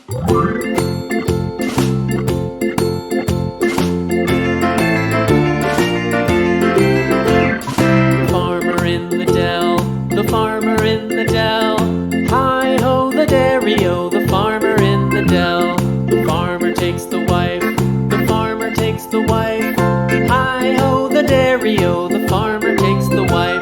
The farmer in the dell. Hi-ho, the dairy-o, the farmer in the dell. The farmer takes the wife, the farmer takes the wife. Hi-ho, the dairy-o, the farmer takes the wife.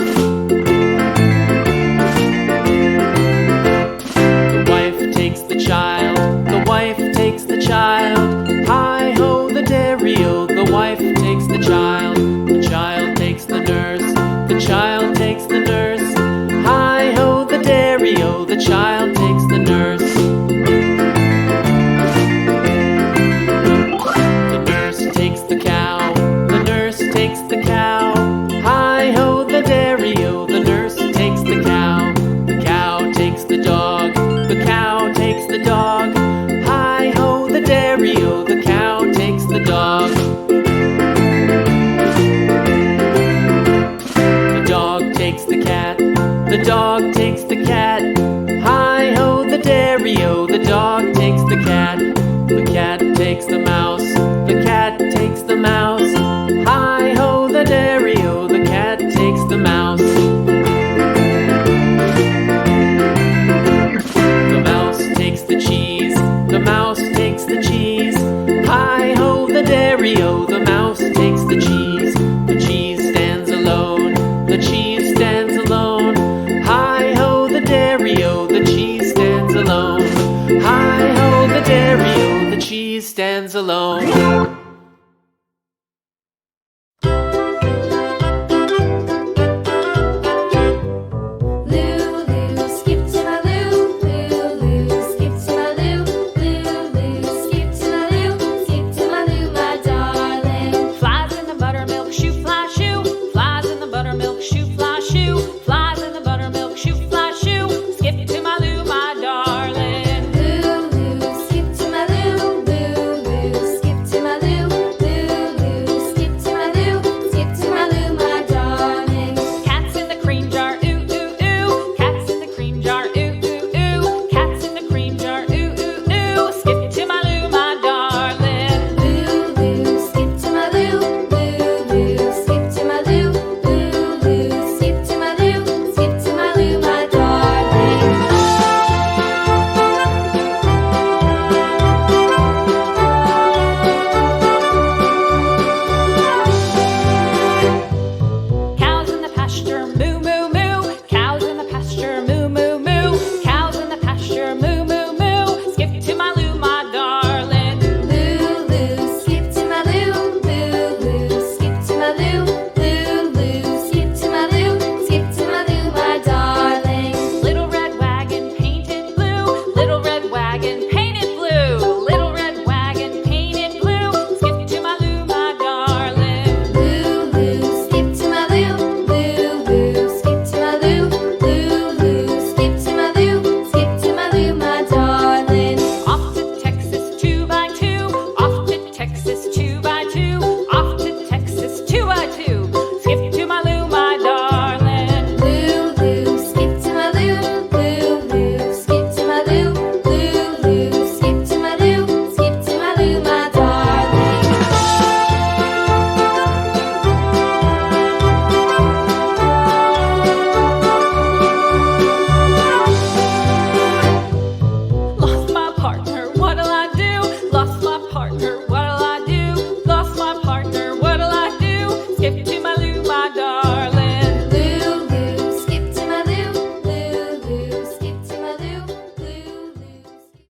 The wife takes the child, the wife takes the child. Hi-ho, the dairy-o, the wife takes the child. The child takes the nurse, the child takes the nurse. Hi-ho, the dairy-o, the child takes the nurse. The nurse takes the cow, the nurse takes the cow. Hi-ho, the dairy-o, the nurse takes the cow. The cow takes the dog, the cow takes the dog. Hi-ho, the dairy-o, the cow takes the dog. The dog takes the cat, the dog takes the cat. Hi-ho, the dairy-o, the dog takes the cat. The cat takes the mouse, the cat takes the mouse. Hi-ho, the dairy-o, the cat takes the mouse. The mouse takes the cheese, the mouse takes the cheese. Hi-ho, the dairy-o, the mouse takes the cheese. The cheese stands alone, the cheese stands alone. Hi-ho, the dairy-o, the cheese stands alone. Hi-ho, the dairy-o, the cheese stands alone.